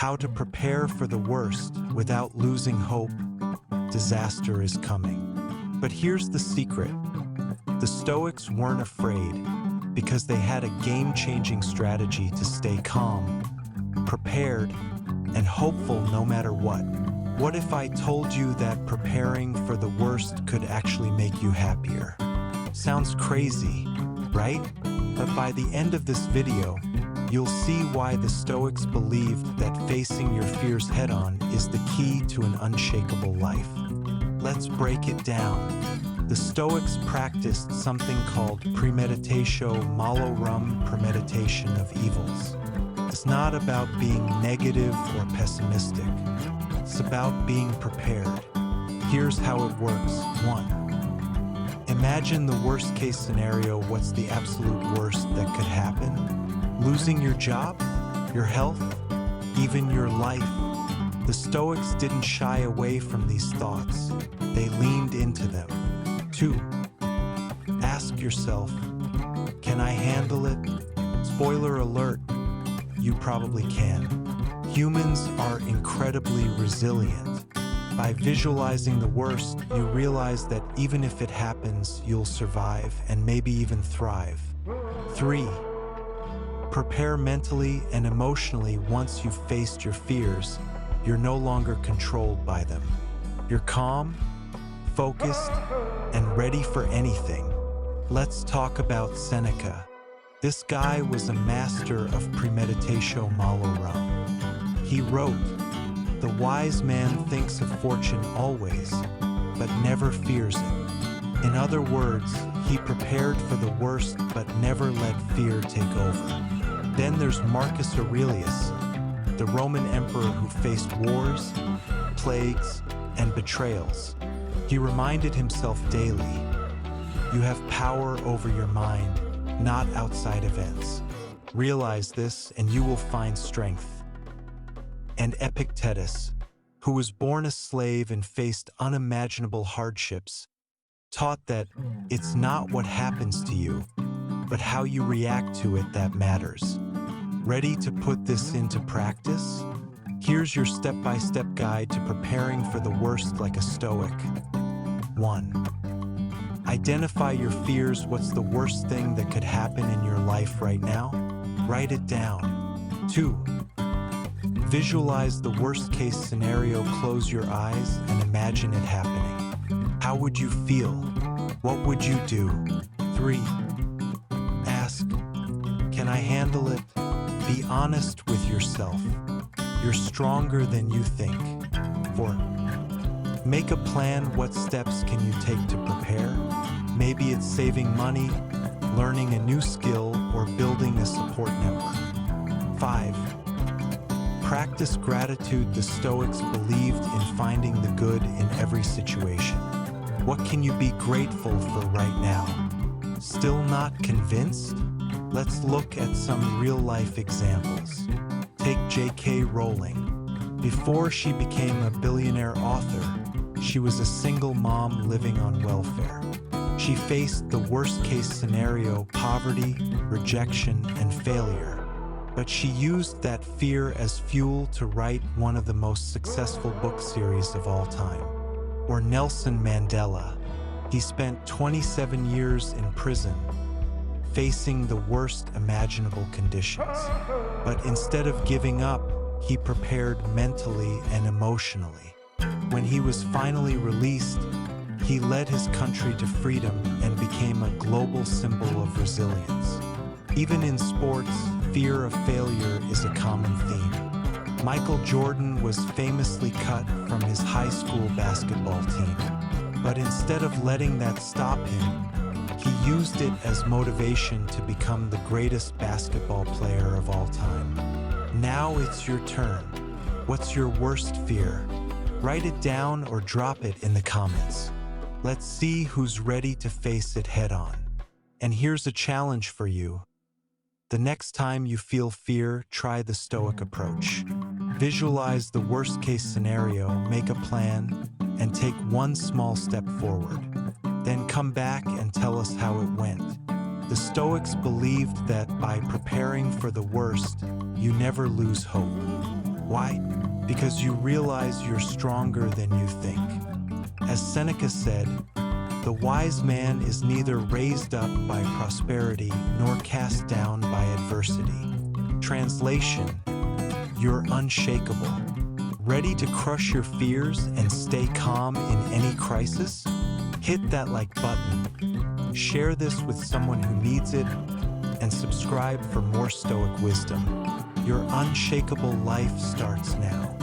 How to prepare for the worst without losing hope. Disaster is coming. But here's the secret. The Stoics weren't afraid because they had a game-changing strategy to stay calm, prepared, and hopeful no matter what. What if I told you that preparing for the worst could actually make you happier? Sounds crazy, right? But by the end of this video, you'll see why the Stoics believed that facing your fears head-on is the key to an unshakable life. Let's break it down. The Stoics practiced something called premeditatio malorum, premeditation of evils. It's not about being negative or pessimistic. It's about being prepared. Here's how it works. 1. Imagine the worst-case scenario. What's the absolute worst that could happen? Losing your job, your health, even your life. The Stoics didn't shy away from these thoughts. They leaned into them. 2. Ask yourself, can I handle it? Spoiler alert, you probably can. Humans are incredibly resilient. By visualizing the worst, you realize that even if it happens, you'll survive and maybe even thrive. 3. Prepare mentally and emotionally. Once you've faced your fears, you're no longer controlled by them. You're calm, focused, and ready for anything. Let's talk about Seneca. This guy was a master of premeditatio malorum. He wrote, "The wise man thinks of fortune always, but never fears it." In other words, he prepared for the worst but never let fear take over. Then there's Marcus Aurelius, the Roman emperor who faced wars, plagues, and betrayals. He reminded himself daily, you have power over your mind, not outside events. Realize this and you will find strength. And Epictetus, who was born a slave and faced unimaginable hardships, taught that it's not what happens to you, but how you react to it that matters. Ready to put this into practice? Here's your step-by-step guide to preparing for the worst like a Stoic. 1. Identify your fears. What's the worst thing that could happen in your life right now? Write it down. 2. Visualize the worst-case scenario. Close your eyes and imagine it happening. How would you feel? What would you do? 3. Ask, can I handle it? Be honest with yourself. You're stronger than you think. 4. Make a plan. What steps can you take to prepare? Maybe it's saving money, learning a new skill, or building a support network. 5. Practice gratitude. The Stoics believed in finding the good in every situation. What can you be grateful for right now? Still not convinced? Let's look at some real-life examples. Take J.K. Rowling. Before she became a billionaire author, she was a single mom living on welfare. She faced the worst-case scenario: poverty, rejection, and failure. But she used that fear as fuel to write one of the most successful book series of all time. Or Nelson Mandela. He spent 27 years in prison, facing the worst imaginable conditions. But instead of giving up, he prepared mentally and emotionally. When he was finally released, he led his country to freedom and became a global symbol of resilience. Even in sports, fear of failure is a common theme. Michael Jordan was famously cut from his high school basketball team. But instead of letting that stop him, he used it as motivation to become the greatest basketball player of all time. Now it's your turn. What's your worst fear? Write it down or drop it in the comments. Let's see who's ready to face it head-on. And here's a challenge for you. The next time you feel fear, try the Stoic approach. Visualize the worst-case scenario, make a plan, and take one small step forward. Then come back and tell us how it went. The Stoics believed that by preparing for the worst, you never lose hope. Why? Because you realize you're stronger than you think. As Seneca said, the wise man is neither raised up by prosperity nor cast down by adversity. Translation: you're unshakable. Ready to crush your fears and stay calm in any crisis? Hit that like button, share this with someone who needs it, and subscribe for more Stoic wisdom. Your unshakable life starts now.